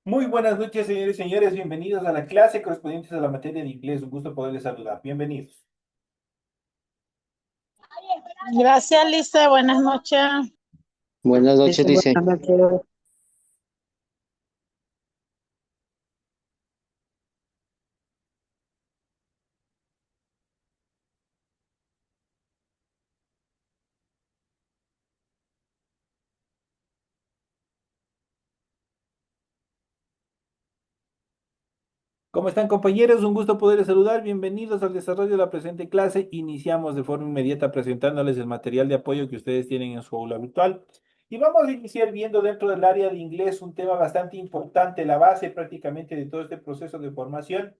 Muy buenas noches, señores y señores. Bienvenidos a la clase correspondiente a la materia de inglés. Un gusto poderles saludar. Bienvenidos. Gracias, Lisa. Buenas noches. Buenas noches, Dice, dice. buenas noches. ¿Cómo están, compañeros? Un gusto poderles saludar. Bienvenidos al desarrollo de la presente clase. Iniciamos de forma inmediata presentándoles el material de apoyo que ustedes tienen en su aula virtual. Y vamos a iniciar viendo dentro del área de inglés un tema bastante importante, la base prácticamente de todo este proceso de formación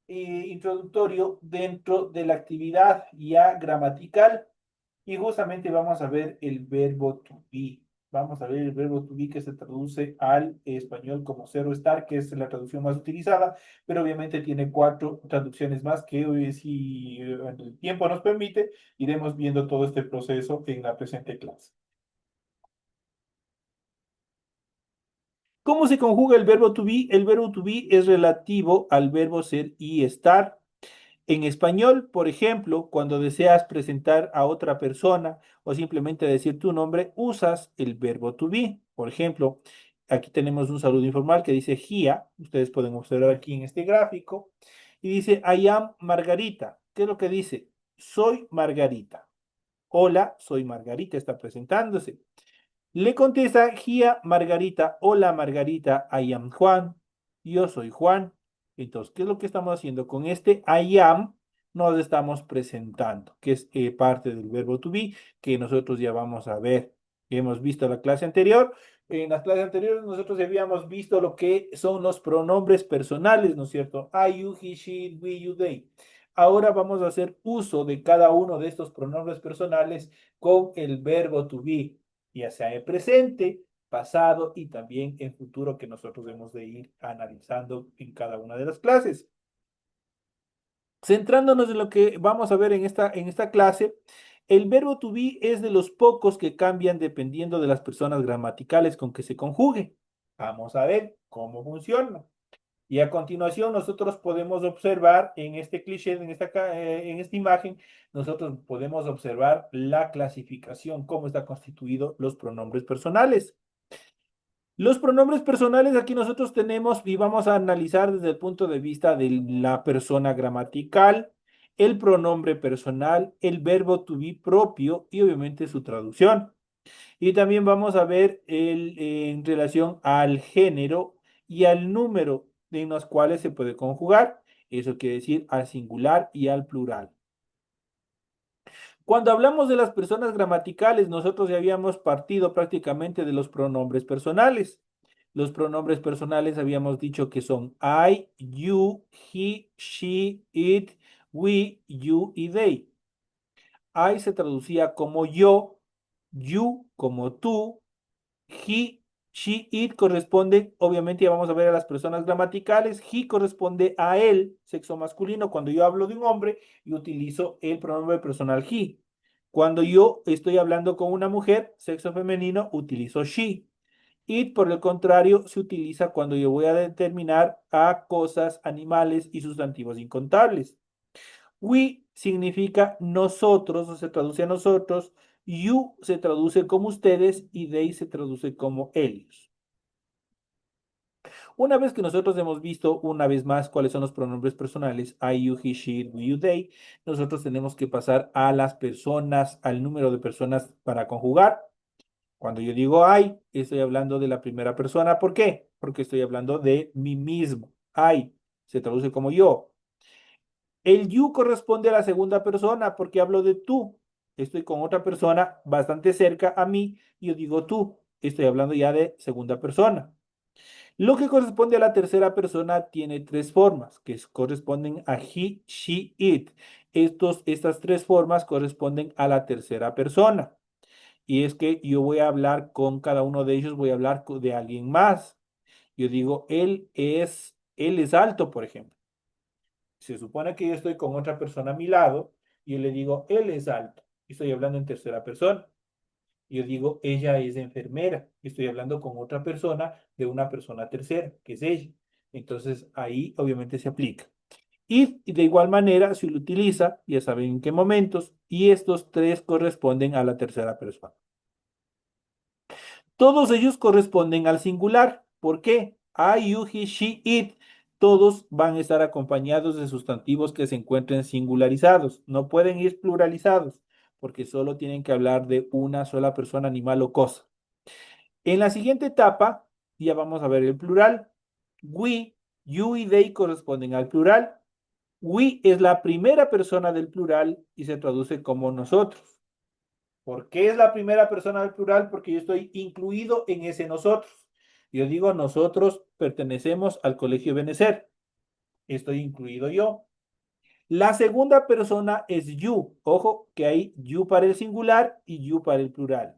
introductorio dentro de la actividad ya gramatical. Y justamente vamos a ver el verbo to be. Vamos a ver el verbo to be que se traduce al español como zero estar, que es la traducción más utilizada, pero obviamente tiene cuatro traducciones más que hoy, si el tiempo nos permite, iremos viendo todo este proceso en la presente clase. ¿Cómo se conjuga el verbo to be? El verbo to be es relativo al verbo ser y estar. En español, por ejemplo, cuando deseas presentar a otra persona o simplemente decir tu nombre, usas el verbo to be. Por ejemplo, aquí tenemos un saludo informal que dice Gia. Ustedes pueden observar aquí en este gráfico. Y dice I am Margarita. ¿Qué es lo que dice? Soy Margarita. Hola, soy Margarita, está presentándose. Le contesta Gia Margarita. Hola Margarita, I am Juan. Yo soy Juan. Entonces, ¿qué es lo que estamos haciendo? Con este I am nos estamos presentando, que es parte del verbo to be, que nosotros ya vamos a ver. Hemos visto la clase anterior. En las clases anteriores nosotros habíamos visto lo que son los pronombres personales, ¿no es cierto? I, you, he, she, we, you, they. Ahora vamos a hacer uso de cada uno de estos pronombres personales con el verbo to be, ya sea en presente, pasado y también en futuro, que nosotros debemos de ir analizando en cada una de las clases. Centrándonos en lo que vamos a ver en esta clase, el verbo to be es de los pocos que cambian dependiendo de las personas gramaticales con que se conjugue. Vamos a ver cómo funciona. Y a continuación nosotros podemos observar en este cliché, en esta imagen, nosotros podemos observar la clasificación, cómo está constituido los pronombres personales. Los pronombres personales aquí nosotros tenemos y vamos a analizar desde el punto de vista de la persona gramatical, el pronombre personal, el verbo to be propio y obviamente su traducción. Y también vamos a ver en relación al género y al número en los cuales se puede conjugar. Eso quiere decir al singular y al plural. Cuando hablamos de las personas gramaticales, nosotros ya habíamos partido prácticamente de los pronombres personales. Los pronombres personales habíamos dicho que son I, you, he, she, it, we, you y they. I se traducía como yo, you como tú, he, she, it corresponde, obviamente ya vamos a ver a las personas gramaticales, he corresponde a él, sexo masculino, cuando yo hablo de un hombre y utilizo el pronombre personal he. Cuando yo estoy hablando con una mujer, sexo femenino, utilizo she. It, por el contrario, se utiliza cuando yo voy a determinar a cosas, animales y sustantivos incontables. We significa nosotros, o se traduce a nosotros. You se traduce como ustedes y they se traduce como ellos. Una vez que nosotros hemos visto una vez más cuáles son los pronombres personales, I, you, he, she, we, you, they, nosotros tenemos que pasar a las personas, al número de personas para conjugar. Cuando yo digo I, estoy hablando de la primera persona. ¿Por qué? Porque estoy hablando de mí mismo. I se traduce como yo. El you corresponde a la segunda persona porque hablo de tú. Estoy con otra persona bastante cerca a mí y yo digo tú. Estoy hablando ya de segunda persona. Lo que corresponde a la tercera persona tiene tres formas que corresponden a he, she, it. Estas tres formas corresponden a la tercera persona. Y es que yo voy a hablar con cada uno de ellos, voy a hablar de alguien más. Yo digo, él es alto, por ejemplo. Se supone que yo estoy con otra persona a mi lado y yo le digo, él es alto. Y estoy hablando en tercera persona. Yo digo, ella es enfermera. Estoy hablando con otra persona de una persona tercera, que es ella. Entonces ahí obviamente se aplica. Y de igual manera se lo utiliza, ya saben en qué momentos, y estos tres corresponden a la tercera persona. Todos ellos corresponden al singular. ¿Por qué? I, you, he, she, it. Todos van a estar acompañados de sustantivos que se encuentren singularizados. No pueden ir pluralizados, porque solo tienen que hablar de una sola persona, animal o cosa. En la siguiente etapa, ya vamos a ver el plural. We, you y they corresponden al plural. We es la primera persona del plural y se traduce como nosotros. ¿Por qué es la primera persona del plural? Porque yo estoy incluido en ese nosotros. Yo digo, nosotros pertenecemos al Colegio Benecer. Estoy incluido yo. La segunda persona es you. Ojo que hay you para el singular y you para el plural.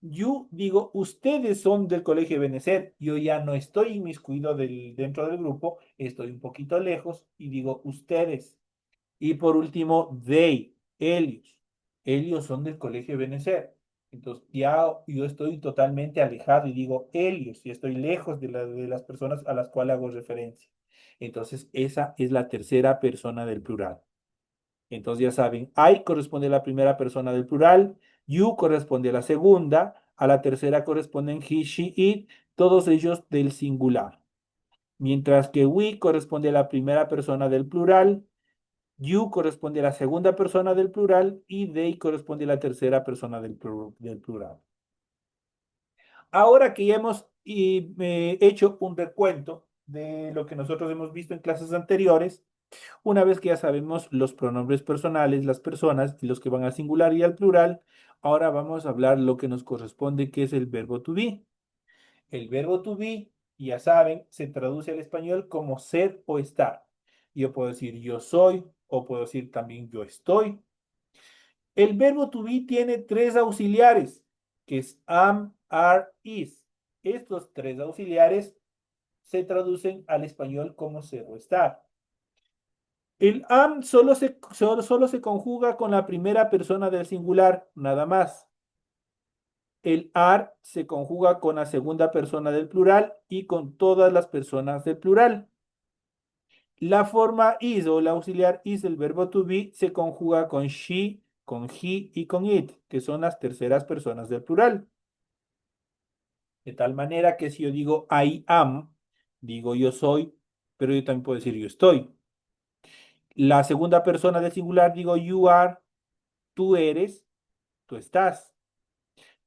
You, digo, ustedes son del Colegio Benecer. Yo ya no estoy inmiscuido dentro del grupo, estoy un poquito lejos y digo ustedes. Y por último, they, ellos. Ellos son del Colegio Benecer. Entonces, ya yo estoy totalmente alejado y digo ellos, y estoy lejos de las personas a las cuales hago referencia. Entonces, esa es la tercera persona del plural. Entonces, ya saben, I corresponde a la primera persona del plural, you corresponde a la segunda, a la tercera corresponden he, she, it, todos ellos del singular. Mientras que we corresponde a la primera persona del plural, you corresponde a la segunda persona del plural y they corresponde a la tercera persona del plural. Ahora que ya hemos hecho un recuento de lo que nosotros hemos visto en clases anteriores, una vez que ya sabemos los pronombres personales, las personas y los que van al singular y al plural, ahora vamos a hablar lo que nos corresponde, que es el verbo to be. El verbo to be, ya saben, se traduce al español como ser o estar. Yo puedo decir yo soy o puedo decir también yo estoy. El verbo to be tiene tres auxiliares, que es am, are, is. Estos tres auxiliares se traducen al español como ser o estar. El am solo se conjuga con la primera persona del singular, nada más. El are se conjuga con la segunda persona del plural y con todas las personas del plural. La forma is o la auxiliar is del verbo to be se conjuga con she, con he y con it, que son las terceras personas del plural. De tal manera que si yo digo I am, digo yo soy, pero yo también puedo decir yo estoy. La segunda persona del singular digo you are, tú eres, tú estás.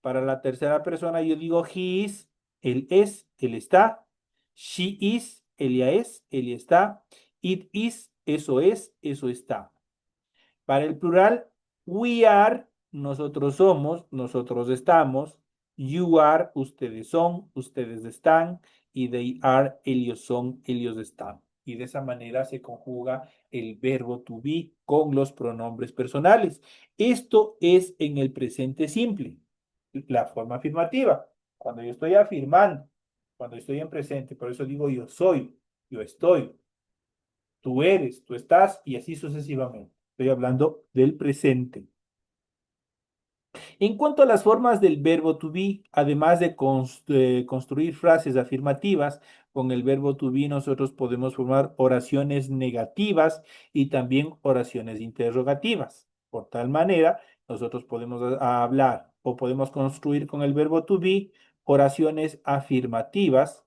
Para la tercera persona yo digo he is, él es, él está. She is, ella es, ella está. It is, eso es, eso está. Para el plural, we are, nosotros somos, nosotros estamos. You are, ustedes son, ustedes están. Y they are, ellos son, ellos están. Y de esa manera se conjuga el verbo to be con los pronombres personales. Esto es en el presente simple, la forma afirmativa. Cuando yo estoy afirmando, cuando estoy en presente, por eso digo yo soy, yo estoy, tú eres, tú estás y así sucesivamente. Estoy hablando del presente. En cuanto a las formas del verbo to be, además de construir frases afirmativas, con el verbo to be nosotros podemos formar oraciones negativas y también oraciones interrogativas. Por tal manera, nosotros podemos hablar o podemos construir con el verbo to be oraciones afirmativas,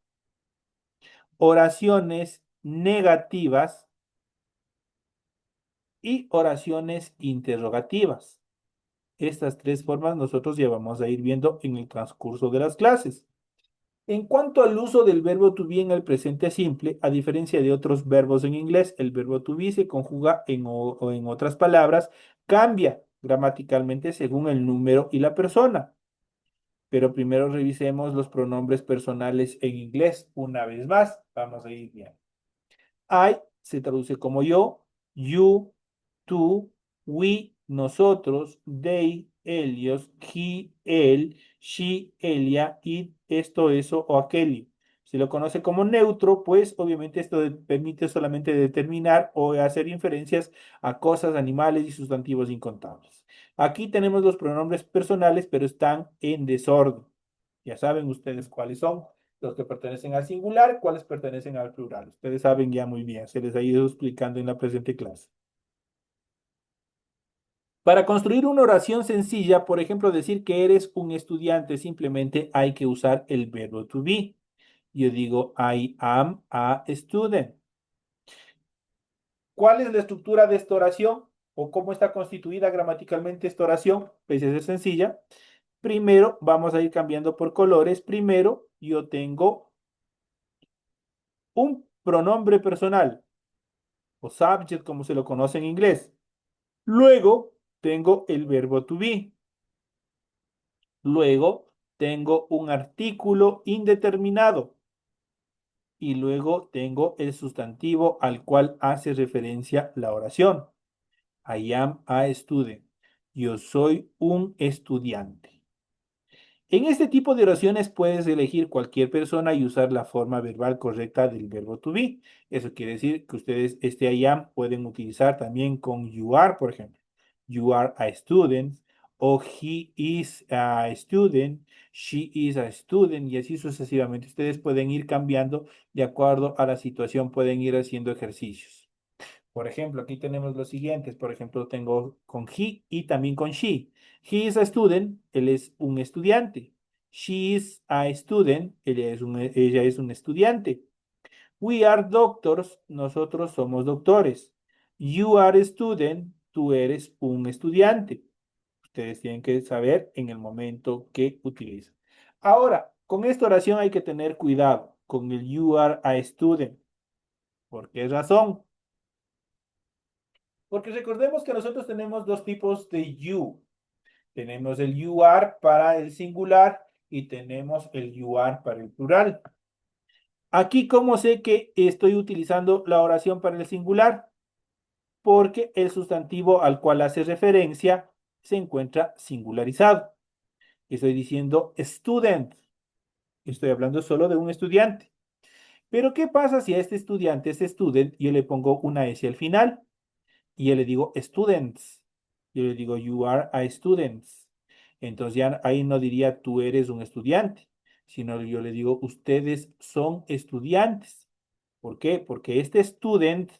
oraciones negativas y oraciones interrogativas. Estas tres formas nosotros ya vamos a ir viendo en el transcurso de las clases. En cuanto al uso del verbo to be en el presente simple, a diferencia de otros verbos en inglés, el verbo to be se conjuga o en otras palabras, cambia gramaticalmente según el número y la persona. Pero primero revisemos los pronombres personales en inglés. Una vez más, vamos a ir bien. I se traduce como yo, you, tú, we, nosotros, they, ellos, he, él, she, ella, it, esto, eso o aquello. Si lo conoce como neutro, pues obviamente esto permite solamente determinar o hacer inferencias a cosas, animales y sustantivos incontables. Aquí tenemos los pronombres personales, pero están en desorden. Ya saben ustedes cuáles son los que pertenecen al singular, cuáles pertenecen al plural. Ustedes saben ya muy bien, se les ha ido explicando en la presente clase. Para construir una oración sencilla, por ejemplo, decir que eres un estudiante, simplemente hay que usar el verbo to be. Yo digo, I am a student. ¿Cuál es la estructura de esta oración? ¿O cómo está constituida gramaticalmente esta oración? Pese a ser sencilla. Primero, vamos a ir cambiando por colores. Primero, yo tengo un pronombre personal o subject, como se lo conoce en inglés. Luego, tengo el verbo to be. Luego, tengo un artículo indeterminado. Y luego tengo el sustantivo al cual hace referencia la oración. I am a student. Yo soy un estudiante. En este tipo de oraciones puedes elegir cualquier persona y usar la forma verbal correcta del verbo to be. Eso quiere decir que ustedes este I am pueden utilizar también con you are, por ejemplo. You are a student o he is a student, she is a student y así sucesivamente. Ustedes pueden ir cambiando de acuerdo a la situación, pueden ir haciendo ejercicios. Por ejemplo, aquí tenemos los siguientes. Por ejemplo, tengo con he y también con she. He is a student, él es un estudiante. She is a student, ella es un estudiante. We are doctors, nosotros somos doctores. You are a student, tú eres un estudiante. Ustedes tienen que saber en el momento que utilizan. Ahora, con esta oración hay que tener cuidado con el you are a student. ¿Por qué razón? Porque recordemos que nosotros tenemos dos tipos de you. Tenemos el you are para el singular y tenemos el you are para el plural. Aquí, ¿cómo sé que estoy utilizando la oración para el singular? Porque el sustantivo al cual hace referencia se encuentra singularizado. Estoy diciendo student. Estoy hablando solo de un estudiante. Pero, ¿qué pasa si a este estudiante, este student, yo le pongo una S al final? Y yo le digo students. Yo le digo you are a students. Entonces ya ahí no diría tú eres un estudiante, sino yo le digo ustedes son estudiantes. ¿Por qué? Porque este student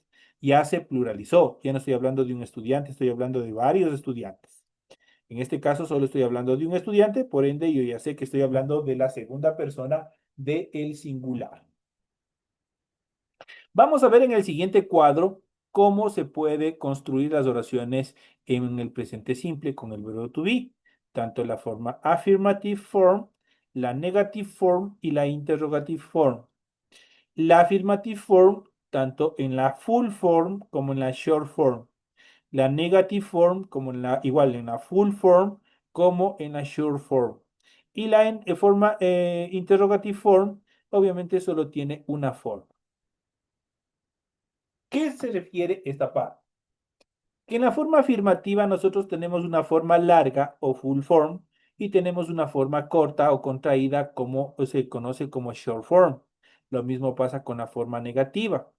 ya se pluralizó. Ya no estoy hablando de un estudiante, estoy hablando de varios estudiantes. En este caso solo estoy hablando de un estudiante, por ende yo ya sé que estoy hablando de la segunda persona del singular. Vamos a ver en el siguiente cuadro cómo se puede construir las oraciones en el presente simple con el verbo to be, tanto la forma affirmative form, la negative form y la interrogative form. La affirmative form, tanto en la full form como en la short form. La negative form, como igual en la full form como en la short form. Y la forma interrogative form, obviamente solo tiene una forma. ¿Qué se refiere esta parte? Que en la forma afirmativa nosotros tenemos una forma larga o full form y tenemos una forma corta o contraída como se conoce como short form. Lo mismo pasa con la forma negativa.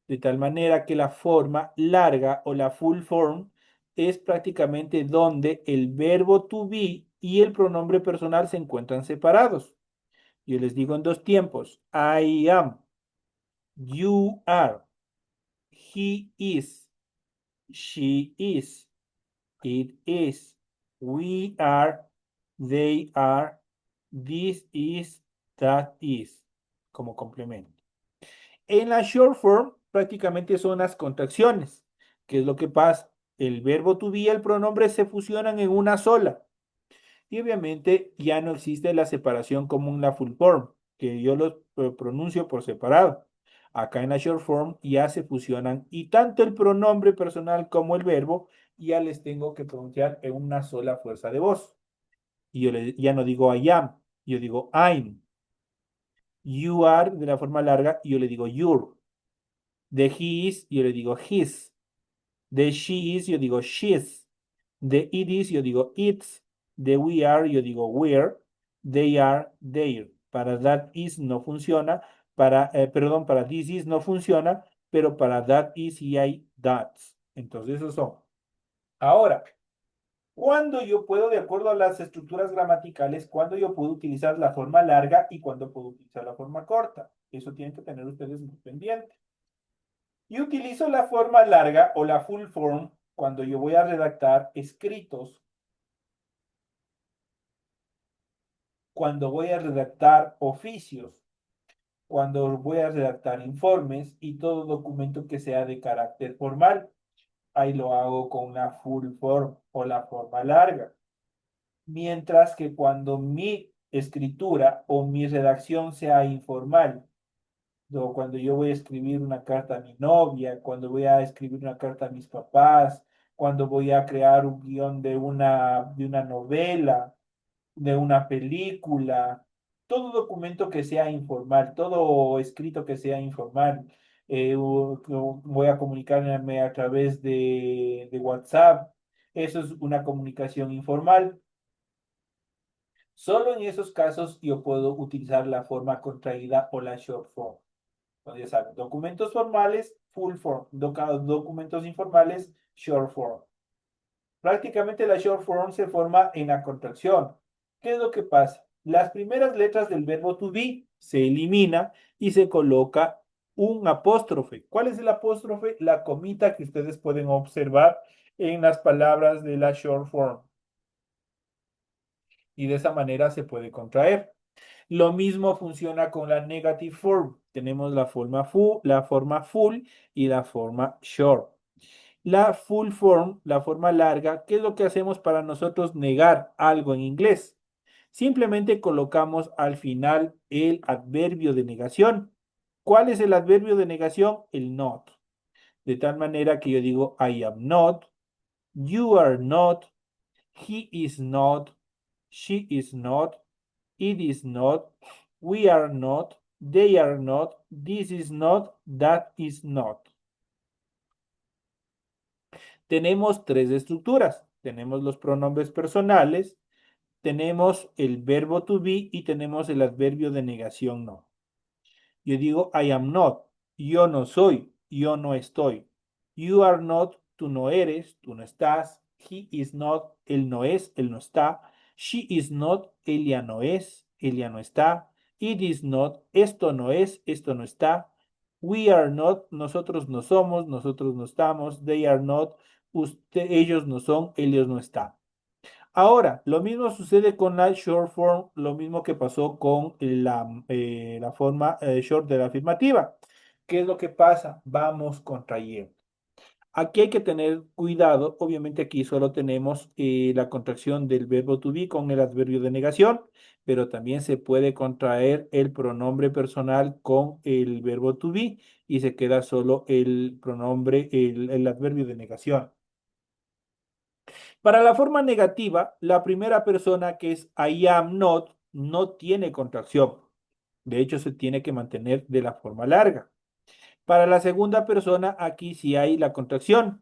De tal manera que la forma larga o la full form es prácticamente donde el verbo to be y el pronombre personal se encuentran separados. Yo les digo en dos tiempos. I am, you are, he is, she is, it is, we are, they are, this is, that is, como complemento. En la short form prácticamente son las contracciones. ¿Qué es lo que pasa? El verbo to be y el pronombre se fusionan en una sola. Y obviamente ya no existe la separación como en la full form, que yo lo pronuncio por separado. Acá en la short form ya se fusionan y tanto el pronombre personal como el verbo ya les tengo que pronunciar en una sola fuerza de voz. Y ya no digo I am, yo digo I'm. You are de la forma larga y yo le digo you're. De he is, yo le digo his. De she is, yo digo she's. De it is, yo digo it's. De we are, yo digo we're. They are, their. Para that is no funciona. Perdón, para this is no funciona, pero para that is y hay that's. Entonces, esos son. Ahora, Cuando yo puedo, de acuerdo a las estructuras gramaticales, cuando yo puedo utilizar la forma larga y cuando puedo utilizar la forma corta. Eso tienen que tener ustedes muy pendiente. Y utilizo la forma larga o la full form cuando yo voy a redactar escritos, cuando voy a redactar oficios, cuando voy a redactar informes y todo documento que sea de carácter formal. Ahí lo hago con la full form o la forma larga. Mientras que cuando mi escritura o mi redacción sea informal, o cuando yo voy a escribir una carta a mi novia, cuando voy a escribir una carta a mis papás, cuando voy a crear un guión de una novela, de una película, todo documento que sea informal, todo escrito que sea informal. Voy a comunicarme a través de WhatsApp. Eso es una comunicación informal. Solo en esos casos yo puedo utilizar la forma contraída o la short form. Entonces, ya saben, documentos formales, full form. Documentos informales, short form. Prácticamente la short form se forma en la contracción. ¿Qué es lo que pasa? Las primeras letras del verbo to be se elimina y se coloca un apóstrofe. ¿Cuál es el apóstrofe? La comita que ustedes pueden observar en las palabras de la short form. Y de esa manera se puede contraer. Lo mismo funciona con la negative form. Tenemos la forma full y la forma short. La full form, la forma larga, ¿qué es lo que hacemos para nosotros negar algo en inglés? Simplemente colocamos al final el adverbio de negación. ¿Cuál es el adverbio de negación? El not. De tal manera que yo digo I am not, you are not, he is not, she is not, it is not, we are not, they are not, this is not, that is not. Tenemos tres estructuras. Tenemos los pronombres personales, tenemos el verbo to be y tenemos el adverbio de negación no. Yo digo I am not, yo no soy, yo no estoy. You are not, tú no eres, tú no estás. He is not, él no es, él no está. She is not, ella no es, ella no está. It is not, esto no es, esto no está. We are not, nosotros no somos, nosotros no estamos. They are not, ellos no son, ellos no están. Ahora, lo mismo sucede con la short form, lo mismo que pasó con la forma short de la afirmativa. ¿Qué es lo que pasa? Vamos contrayendo. Aquí hay que tener cuidado. Obviamente aquí solo tenemos la contracción del verbo to be con el adverbio de negación, pero también se puede contraer el pronombre personal con el verbo to be y se queda solo el pronombre, el adverbio de negación. Para la forma negativa, la primera persona que es I am not no tiene contracción. De hecho, se tiene que mantener de la forma larga. Para la segunda persona, aquí sí hay la contracción.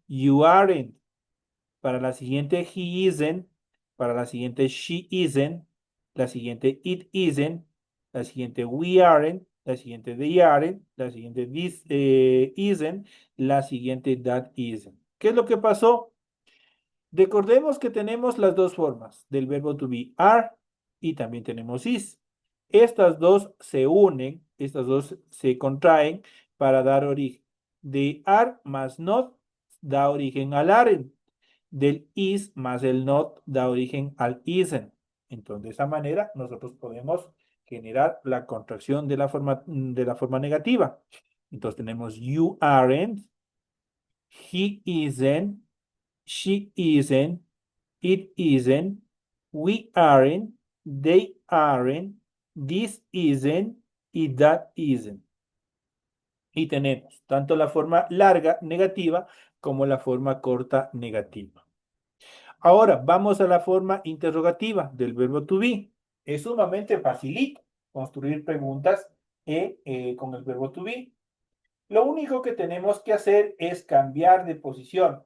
You aren't. Para la siguiente, he isn't. Para la siguiente, she isn't. La siguiente, it isn't. La siguiente, we aren't. La siguiente, they aren't. La siguiente, this isn't. La siguiente, that isn't. ¿Qué es lo que pasó? Recordemos que tenemos las dos formas del verbo to be are y también tenemos is. Estas dos se unen, estas dos se contraen para dar origen. De are más not da origen al aren't. Del is más el not da origen al isn't. Entonces, de esa manera, nosotros podemos generar la contracción de la forma negativa. Entonces, tenemos you aren't, he isn't, she isn't, it isn't, we aren't, they aren't, this isn't y that isn't. Y tenemos tanto la forma larga negativa como la forma corta negativa. Ahora vamos a la forma interrogativa del verbo to be. Es sumamente facilito construir preguntas con el verbo to be. Lo único que tenemos que hacer es cambiar de posición.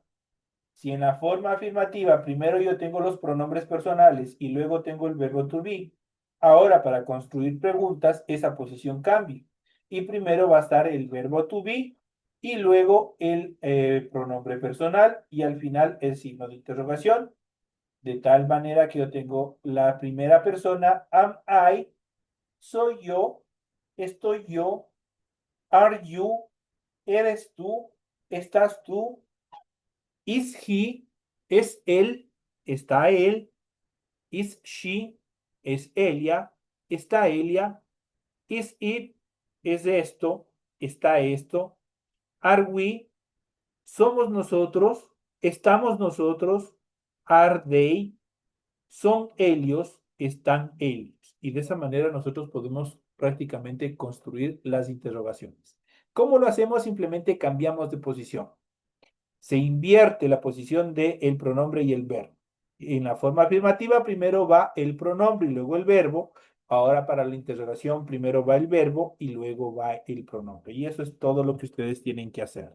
Si en la forma afirmativa primero yo tengo los pronombres personales y luego tengo el verbo to be, ahora para construir preguntas esa posición cambia. Y primero va a estar el verbo to be y luego el pronombre personal y al final el signo de interrogación, de tal manera que yo tengo la primera persona, am I, soy yo, estoy yo, are you, eres tú, estás tú, is he, es él, está él, is she, es ella, está ella, is it, es esto, está esto, are we, somos nosotros, estamos nosotros, are they, son ellos, están ellos. Y de esa manera nosotros podemos prácticamente construir las interrogaciones. ¿Cómo lo hacemos? Simplemente cambiamos de posición. Se invierte la posición del pronombre y el verbo. En la forma afirmativa primero va el pronombre y luego el verbo. Ahora para la interrogación primero va el verbo y luego va el pronombre. Y eso es todo lo que ustedes tienen que hacer.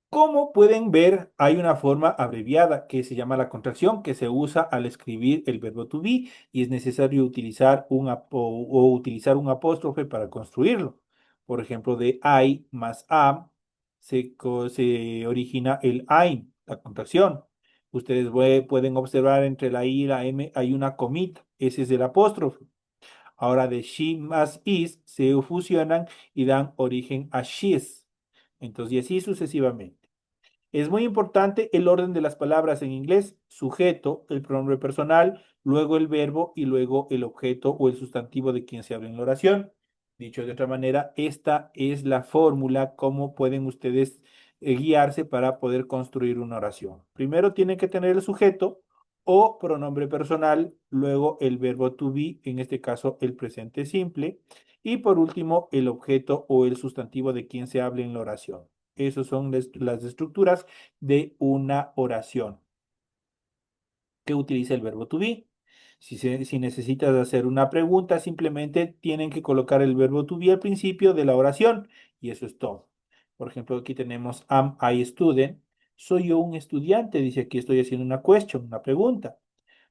Como pueden ver, hay una forma abreviada que se llama la contracción, que se usa al escribir el verbo to be y es necesario utilizar o utilizar un apóstrofe para construirlo. Por ejemplo, de I más am se origina el I'm, la contracción. Ustedes pueden observar entre la I y la M hay una comita, ese es el apóstrofe. Ahora de she más is se fusionan y dan origen a she's. Entonces, y así sucesivamente. Es muy importante el orden de las palabras en inglés, sujeto, el pronombre personal, luego el verbo y luego el objeto o el sustantivo de quien se habla en la oración. Dicho de otra manera, esta es la fórmula cómo pueden ustedes guiarse para poder construir una oración. Primero tienen que tener el sujeto o pronombre personal, luego el verbo to be, en este caso el presente simple, y por último el objeto o el sustantivo de quien se hable en la oración. Esas son las estructuras de una oración que utiliza el verbo to be. Si necesitas hacer una pregunta, simplemente tienen que colocar el verbo to be al principio de la oración y eso es todo. Por ejemplo, aquí tenemos am I a student. Soy yo un estudiante, dice aquí estoy haciendo una question, una pregunta.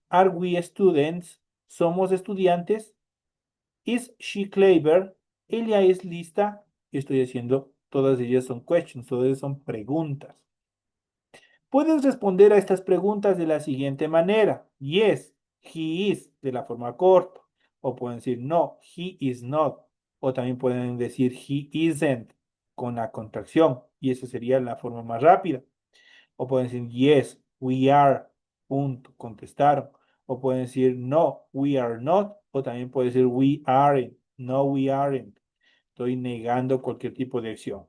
Are we students? ¿Somos estudiantes? Is she clever? ¿Ella es lista? Estoy haciendo, todas ellas son questions, todas ellas son preguntas. Puedes responder a estas preguntas de la siguiente manera. Yes, he is, de la forma corta. O pueden decir no, he is not. O también pueden decir he isn't, con la contracción. Y esa sería la forma más rápida. O pueden decir yes, we are, punto, contestaron. O pueden decir no, we are not. O también pueden decir we aren't, no, we aren't. Estoy negando cualquier tipo de acción.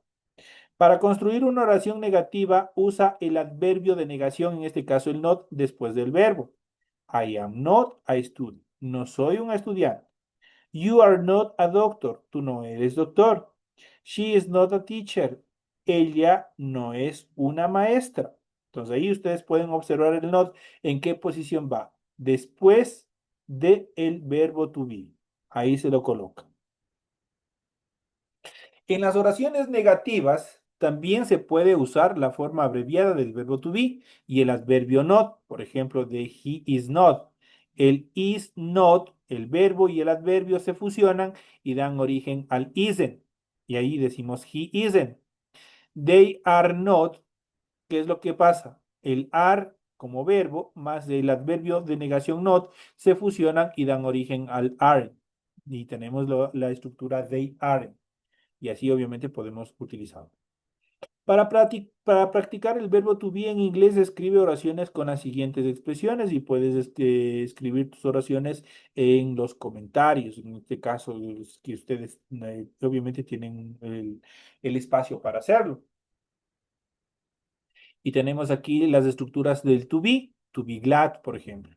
Para construir una oración negativa, usa el adverbio de negación, en este caso el not, después del verbo. I am not a student. No soy un estudiante. You are not a doctor. Tú no eres doctor. She is not a teacher. Ella no es una maestra. Entonces ahí ustedes pueden observar el not en qué posición va. Después del verbo to be. Ahí se lo coloca. En las oraciones negativas también se puede usar la forma abreviada del verbo to be y el adverbio not, por ejemplo, de he is not. El is not, el verbo y el adverbio se fusionan y dan origen al isn't. Y ahí decimos he isn't. They are not, ¿qué es lo que pasa? El are como verbo más el adverbio de negación not se fusionan y dan origen al aren't. Y tenemos la estructura they aren't y así obviamente podemos utilizarlo. Para practicar el verbo to be en inglés, escribe oraciones con las siguientes expresiones y puedes escribir tus oraciones en los comentarios. En este caso, es que ustedes obviamente tienen el espacio para hacerlo. Y tenemos aquí las estructuras del to be glad, por ejemplo,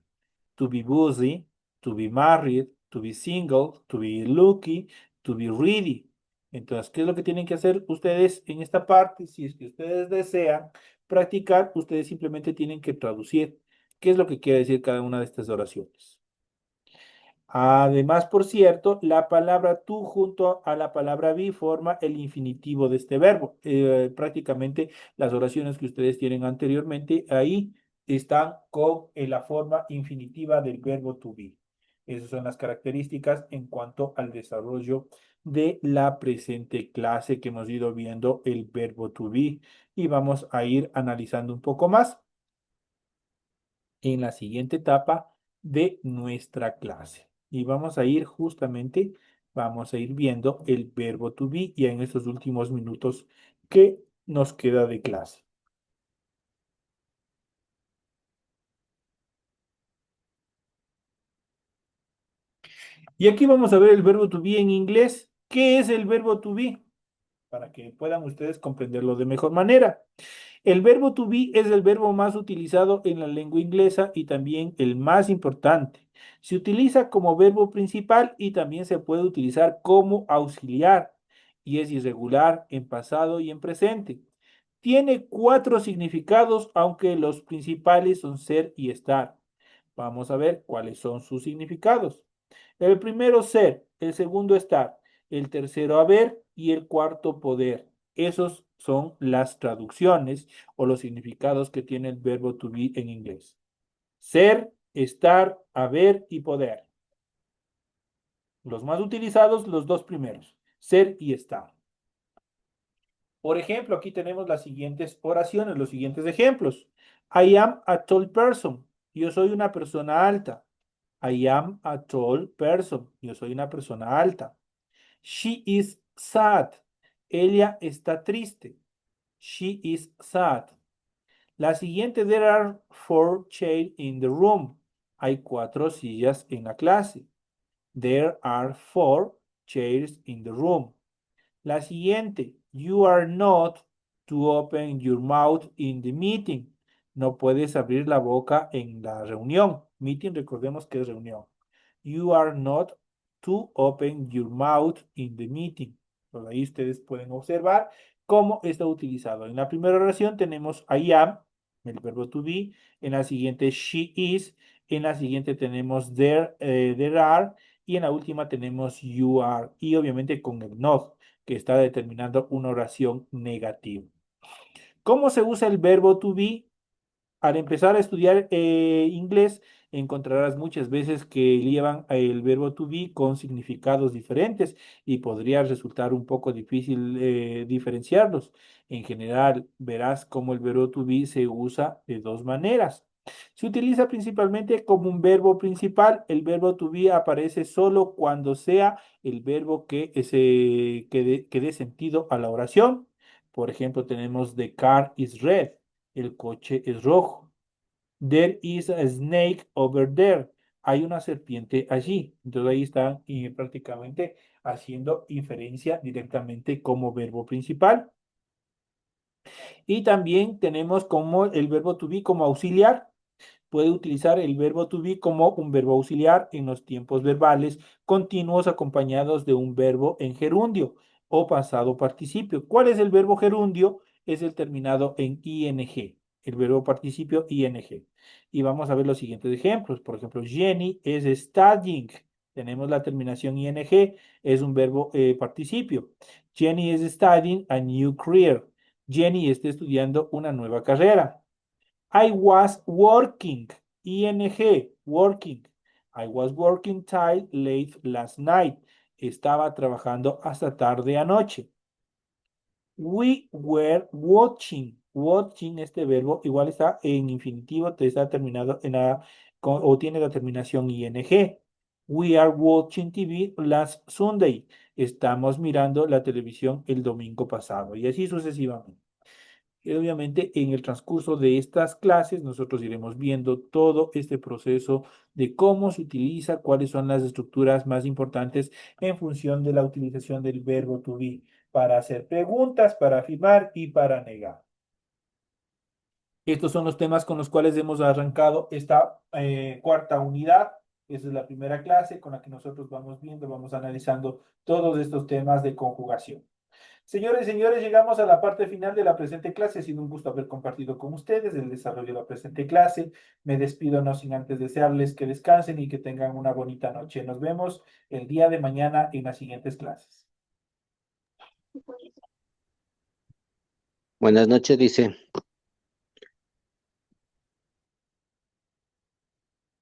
to be busy, to be married, to be single, to be lucky, to be ready. Entonces, ¿qué es lo que tienen que hacer ustedes en esta parte? Si es que ustedes desean practicar, ustedes simplemente tienen que traducir qué es lo que quiere decir cada una de estas oraciones. Además, por cierto, la palabra tú junto a la palabra be forma el infinitivo de este verbo. Prácticamente las oraciones que ustedes tienen anteriormente ahí están con la forma infinitiva del verbo to be. Esas son las características en cuanto al desarrollo de la presente clase que hemos ido viendo el verbo to be y vamos a ir analizando un poco más en la siguiente etapa de nuestra clase. Y vamos a ir justamente, vamos a ir viendo el verbo to be ya en estos últimos minutos que nos queda de clase. Y aquí vamos a ver el verbo to be en inglés. ¿Qué es el verbo to be? Para que puedan ustedes comprenderlo de mejor manera. El verbo to be es el verbo más utilizado en la lengua inglesa y también el más importante. Se utiliza como verbo principal y también se puede utilizar como auxiliar y es irregular en pasado y en presente. Tiene cuatro significados, aunque los principales son ser y estar. Vamos a ver cuáles son sus significados. El primero ser, el segundo estar, el tercero haber y el cuarto poder. Esos son las traducciones o los significados que tiene el verbo to be en inglés. Ser, estar, haber y poder. Los más utilizados, los dos primeros, ser y estar. Por ejemplo, aquí tenemos las siguientes oraciones, los siguientes ejemplos. I am a tall person. Yo soy una persona alta. I am a tall person. Yo soy una persona alta. She is sad. Ella está triste. She is sad. La siguiente, there are four chairs in the room. Hay cuatro sillas en la clase. There are four chairs in the room. La siguiente, you are not to open your mouth in the meeting. No puedes abrir la boca en la reunión. Meeting, recordemos que es reunión. You are not to open your mouth in the meeting. Por ahí ustedes pueden observar cómo está utilizado. En la primera oración tenemos I am, el verbo to be. En la siguiente, she is. En la siguiente tenemos there are. Y en la última tenemos you are. Y obviamente con el not, que está determinando una oración negativa. ¿Cómo se usa el verbo to be? Al empezar a estudiar inglés, encontrarás muchas veces que llevan el verbo to be con significados diferentes y podría resultar un poco difícil diferenciarlos. En general, verás cómo el verbo to be se usa de dos maneras. Se utiliza principalmente como un verbo principal. El verbo to be aparece solo cuando sea el verbo que dé sentido a la oración. Por ejemplo, tenemos the car is red. El coche es rojo. There is a snake over there. Hay una serpiente allí. Entonces ahí están prácticamente haciendo inferencia directamente como verbo principal. Y también tenemos como el verbo to be como auxiliar. Puede utilizar el verbo to be como un verbo auxiliar en los tiempos verbales continuos acompañados de un verbo en gerundio o pasado participio. ¿Cuál es el verbo gerundio? Es el terminado en ing, el verbo participio ing. Y vamos a ver los siguientes ejemplos. Por ejemplo, Jenny is studying. Tenemos la terminación ing, es un verbo participio. Jenny is studying a new career. Jenny está estudiando una nueva carrera. I was working, ing, working. I was working till late last night. Estaba trabajando hasta tarde anoche. We were watching. Watching, este verbo, igual está en infinitivo, está terminado o tiene la terminación ing. We are watching TV last Sunday. Estamos mirando la televisión el domingo pasado. Y así sucesivamente. Y obviamente en el transcurso de estas clases nosotros iremos viendo todo este proceso de cómo se utiliza, cuáles son las estructuras más importantes en función de la utilización del verbo to be para hacer preguntas, para afirmar y para negar. Estos son los temas con los cuales hemos arrancado esta cuarta unidad. Esa es la primera clase con la que nosotros vamos viendo, vamos analizando todos estos temas de conjugación. Señores y señores, llegamos a la parte final de la presente clase. Ha sido un gusto haber compartido con ustedes el desarrollo de la presente clase. Me despido no sin antes desearles que descansen y que tengan una bonita noche. Nos vemos el día de mañana en las siguientes clases. Buenas noches, dice.